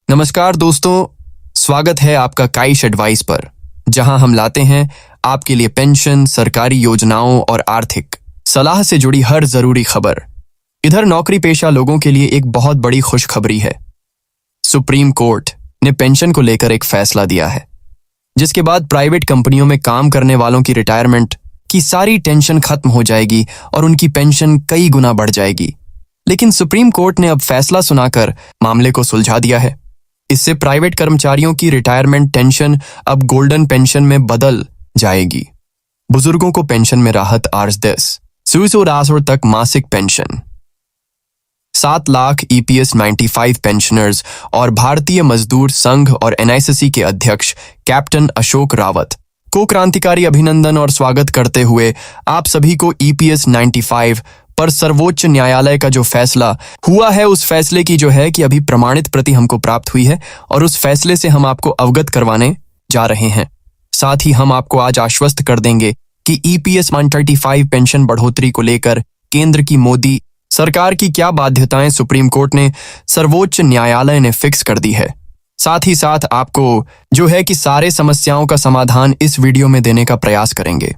नमस्कार दोस्तों, स्वागत है आपका काइश एडवाइस पर, जहां हम लाते हैं आपके लिए पेंशन, सरकारी योजनाओं और आर्थिक सलाह से जुड़ी हर जरूरी खबर। इधर नौकरी पेशा लोगों के लिए एक बहुत बड़ी खुशखबरी है। सुप्रीम कोर्ट ने पेंशन को लेकर एक फैसला दिया है, जिसके बाद प्राइवेट कंपनियों में काम करने वालों की रिटायरमेंट की सारी टेंशन खत्म हो जाएगी और उनकी पेंशन कई गुना बढ़ जाएगी। लेकिन सुप्रीम कोर्ट ने अब फैसला सुनाकर मामले को सुलझा दिया है। इससे प्राइवेट कर्मचारियों की रिटायरमेंट टेंशन अब गोल्डन पेंशन में बदल जाएगी। बुजुर्गों को पेंशन में राहत आज 10 तक मासिक पेंशन। 7 लाख EPS 95 पेंशनर्स और भारतीय मजदूर संघ और NICC के अध्यक्ष कैप्टन अशोक रावत को क्रांतिकारी अभिनंदन और स्वागत करते हुए आप सभी को EPS 95 पर सर्वोच्च न्यायालय का जो फैसला हुआ है, उस फैसले की जो है कि अभी प्रमाणित प्रति हमको प्राप्त हुई है और उस फैसले से हम आपको अवगत करवाने जा रहे हैं। साथ ही हम आपको आज आश्वस्त कर देंगे कि EPS 135 पेंशन बढ़ोतरी को लेकर केंद्र की मोदी सरकार की क्या बाध्यताएं सुप्रीम कोर्ट ने सर्वोच्च न्यायालय ने फिक्स कर दी है। साथ ही साथ आपको जो है कि सारे समस्याओं का समाधान इस वीडियो में देने का प्रयास करेंगे।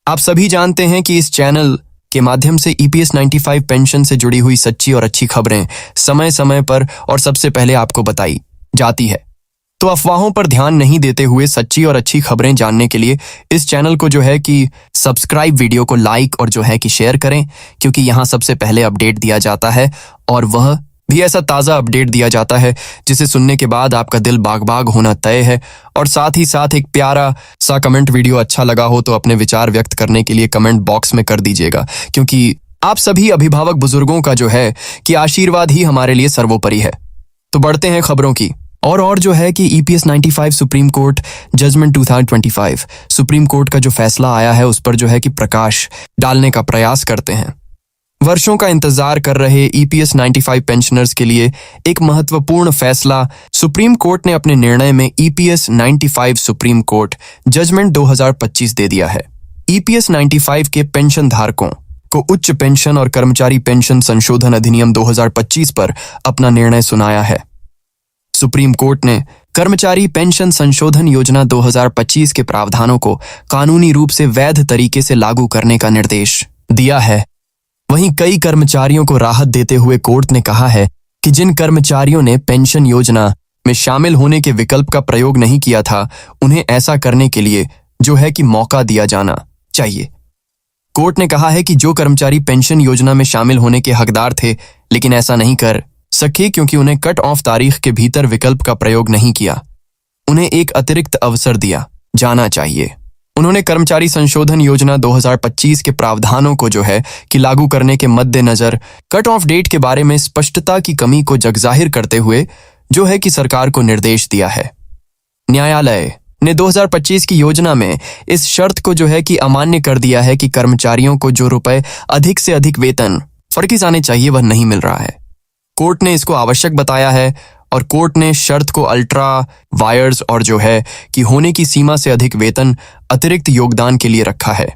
आप सभी जानते हैं कि इस चैनल के माध्यम से EPS 95 पेंशन से जुड़ी हुई सच्ची और अच्छी खबरें समय समय पर और सबसे पहले आपको बताई जाती है। तो अफवाहों पर ध्यान नहीं देते हुए सच्ची और अच्छी खबरें जानने के लिए इस चैनल को जो है कि सब्सक्राइब, वीडियो को लाइक और जो है कि शेयर करें, क्योंकि यहाँ सबसे पहले अपडेट दिया जाता है और वह भी ऐसा ताज़ा अपडेट दिया जाता है जिसे सुनने के बाद आपका दिल बाग बाग होना तय है। और साथ ही साथ एक प्यारा सा कमेंट, वीडियो अच्छा लगा हो तो अपने विचार व्यक्त करने के लिए कमेंट बॉक्स में कर दीजिएगा, क्योंकि आप सभी अभिभावक बुजुर्गों का जो है कि आशीर्वाद ही हमारे लिए सर्वोपरि है। तो बढ़ते हैं खबरों की और जो है कि EPS 95 supreme court judgment 2025 supreme court का जो फैसला आया है उस पर जो है कि प्रकाश डालने का प्रयास करते हैं। वर्षों का इंतजार कर रहे EPS 95 पेंशनर्स के लिए एक महत्वपूर्ण फैसला सुप्रीम कोर्ट ने अपने निर्णय में EPS 95 सुप्रीम कोर्ट जजमेंट 2025 दे दिया है। EPS 95 के पेंशन धारकों को उच्च पेंशन और कर्मचारी पेंशन संशोधन अधिनियम 2025 पर अपना निर्णय सुनाया है। सुप्रीम कोर्ट ने कर्मचारी पेंशन संशोधन योजना 2025 के प्रावधानों को कानूनी रूप से वैध तरीके से लागू करने का निर्देश दिया है। वहीं कई कर्मचारियों को राहत देते हुए कोर्ट ने कहा है कि जिन कर्मचारियों ने पेंशन योजना में शामिल होने के विकल्प का प्रयोग नहीं किया था, उन्हें ऐसा करने के लिए जो है कि मौका दिया जाना चाहिए। कोर्ट ने कहा है कि जो कर्मचारी पेंशन योजना में शामिल होने के हकदार थे लेकिन ऐसा नहीं कर सके क्योंकि उन्हें कट ऑफ तारीख के भीतर विकल्प का प्रयोग नहीं किया, उन्हें एक अतिरिक्त अवसर दिया जाना चाहिए। उन्होंने कर्मचारी संशोधन योजना 2025 के प्रावधानों को जो है कि लागू करने के मद्देनजर कट ऑफ डेट के बारे में स्पष्टता की कमी को जगजाहिर करते हुए जो है कि सरकार को निर्देश दिया है। न्यायालय ने 2025 की योजना में इस शर्त को जो है कि अमान्य कर दिया है कि कर्मचारियों को जो रुपए अधिक से अधिक वेतन फर्क आने चाहिए वह नहीं मिल रहा है। कोर्ट ने इसको आवश्यक बताया है और कोर्ट ने शर्त को अल्ट्रा वायर्स और जो है कि होने की सीमा से अधिक वेतन अतिरिक्त योगदान के लिए रखा है।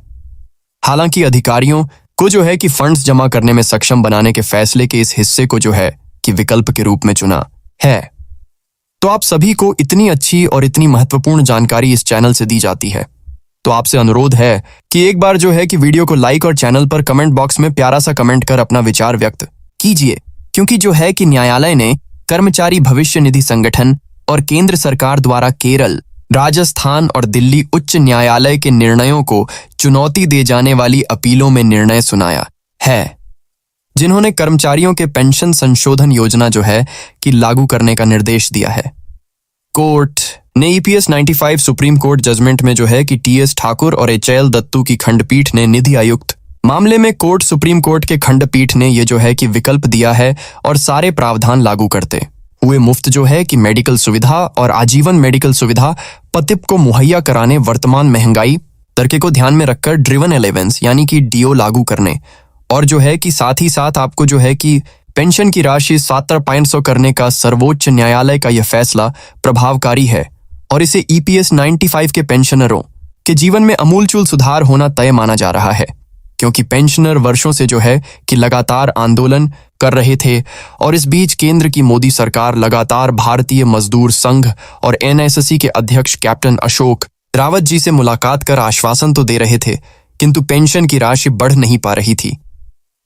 हालांकि अधिकारियों को जो है कि फंड्स जमा करने में सक्षम बनाने के फैसले के इस हिस्से को जो है कि विकल्प के रूप में चुना है। तो आप सभी को इतनी अच्छी और इतनी महत्वपूर्ण जानकारी इस चैनल से दी जाती है, तो आपसे अनुरोध है कि एक बार जो है कि वीडियो को लाइक और चैनल पर कमेंट बॉक्स में प्यारा सा कमेंट कर अपना विचार व्यक्त कीजिए, क्योंकि जो है कि न्यायालय ने कर्मचारी भविष्य निधि संगठन और केंद्र सरकार द्वारा केरल, राजस्थान और दिल्ली उच्च न्यायालय के निर्णयों को चुनौती दे जाने वाली अपीलों में निर्णय सुनाया है, जिन्होंने कर्मचारियों के पेंशन संशोधन योजना जो है कि लागू करने का निर्देश दिया है। कोर्ट ने EPS 95 सुप्रीम कोर्ट जजमेंट में जो है कि TS ठाकुर और HL दत्तू की खंडपीठ ने निधि आयुक्त मामले में सुप्रीम कोर्ट के खंडपीठ ने ये जो है कि विकल्प दिया है और सारे प्रावधान लागू करते हुए मुफ्त जो है कि मेडिकल सुविधा और आजीवन मेडिकल सुविधा पतिप को मुहैया कराने, वर्तमान महंगाई दर को ध्यान में रखकर ड्रिवन अलाउंस यानी कि DO लागू करने और जो है कि साथ ही साथ आपको जो है कि पेंशन की राशि 7.5 करने का सर्वोच्च न्यायालय का यह फैसला प्रभावकारी है और इसे EPS 95 के पेंशनरों के जीवन में अमूलचूल सुधार होना तय माना जा रहा है, क्योंकि पेंशनर वर्षों से जो है कि लगातार आंदोलन कर रहे थे। और इस बीच केंद्र की मोदी सरकार लगातार भारतीय मजदूर संघ और एनएसएससी के अध्यक्ष कैप्टन अशोक रावत जी से मुलाकात कर आश्वासन तो दे रहे थे, किंतु पेंशन की राशि बढ़ नहीं पा रही थी।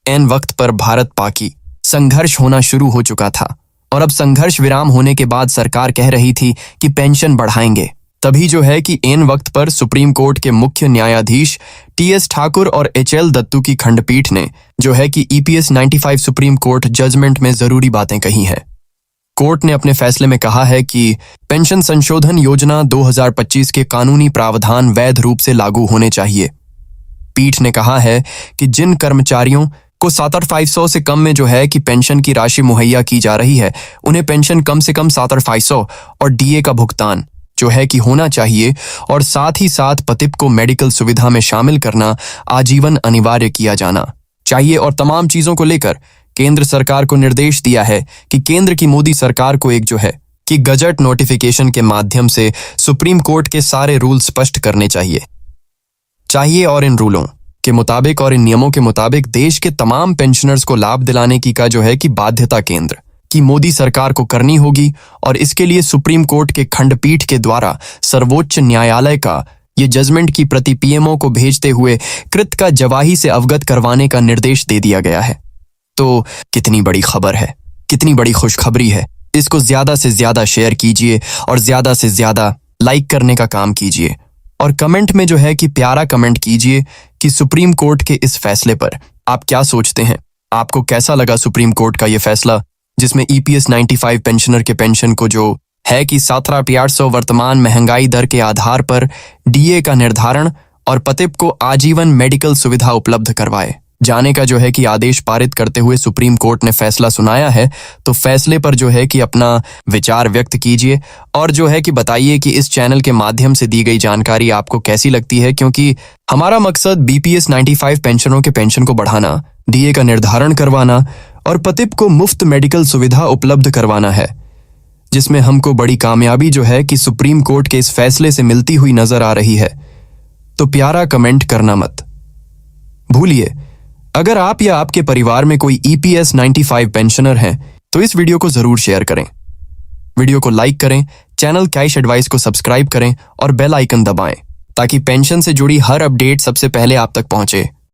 ऐन वक्त पर भारत पाकी संघर्ष होना शुरू हो चुका था और अब संघर्ष विराम होने के बाद सरकार कह रही थी कि पेंशन बढ़ाएंगे। तभी जो है कि ऐन वक्त पर सुप्रीम कोर्ट के मुख्य न्यायाधीश टीएस ठाकुर और एचएल दत्तू की खंडपीठ ने जो है कि ईपीएस 95 सुप्रीम कोर्ट जजमेंट में जरूरी बातें कही हैं। कोर्ट ने अपने फैसले में कहा है कि पेंशन संशोधन योजना 2025 के कानूनी प्रावधान वैध रूप से लागू होने चाहिए। पीठ ने कहा है कि जिन कर्मचारियों को 7500 से कम में जो है कि पेंशन की राशि मुहैया की जा रही है, उन्हें पेंशन कम से कम 7500 और डीए का भुगतान जो है कि होना चाहिए, और साथ ही साथ पतिप को मेडिकल सुविधा में शामिल करना आजीवन अनिवार्य किया जाना चाहिए। और तमाम चीजों को लेकर केंद्र सरकार को निर्देश दिया है कि केंद्र की मोदी सरकार को एक जो है कि गजट नोटिफिकेशन के माध्यम से सुप्रीम कोर्ट के सारे रूल स्पष्ट करने चाहिए और इन रूलों के मुताबिक और इन नियमों के मुताबिक देश के तमाम पेंशनर्स को लाभ दिलाने की का जो है कि बाध्यता केंद्र की मोदी सरकार को करनी होगी। और इसके लिए सुप्रीम कोर्ट के खंडपीठ के द्वारा सर्वोच्च न्यायालय का ये जजमेंट की प्रति पीएमओ को भेजते हुए कृत का जवाही से अवगत करवाने का निर्देश दे दिया गया है। तो कितनी बड़ी खबर है, कितनी बड़ी खुशखबरी है। इसको ज्यादा से ज्यादा शेयर कीजिए और ज्यादा से ज्यादा लाइक करने का काम कीजिए और कमेंट में जो है कि प्यारा कमेंट कीजिए कि सुप्रीम कोर्ट के इस फैसले पर आप क्या सोचते हैं। आपको कैसा लगा सुप्रीम कोर्ट का ये फैसला, जिसमें ईपीएस 95 पेंशनर के पेंशन को जो है कि 17,800 वर्तमान महंगाई दर के आधार पर डीए का निर्धारण और पतिप को आजीवन मेडिकल सुविधा उपलब्ध करवाए जाने का जो है कि आदेश पारित करते हुए सुप्रीम कोर्ट ने फैसला सुनाया है। तो फैसले पर जो है कि अपना विचार व्यक्त कीजिए और जो है कि बताइए कि इस चैनल के माध्यम से दी गई जानकारी आपको कैसी लगती है, क्योंकि हमारा मकसद बीपीएस 95 पेंशनरों के पेंशन को बढ़ाना, डीए का निर्धारण करवाना और पतिप को मुफ्त मेडिकल सुविधा उपलब्ध करवाना है, जिसमें हमको बड़ी कामयाबी जो है कि सुप्रीम कोर्ट के इस फैसले से मिलती हुई नजर आ रही है। तो प्यारा कमेंट करना मत भूलिए। अगर आप या आपके परिवार में कोई ईपीएस 95 पेंशनर हैं तो इस वीडियो को जरूर शेयर करें, वीडियो को लाइक करें, चैनल कैश एडवाइस को सब्सक्राइब करें और बेल आइकन दबाएं ताकि पेंशन से जुड़ी हर अपडेट सबसे पहले आप तक पहुंचे।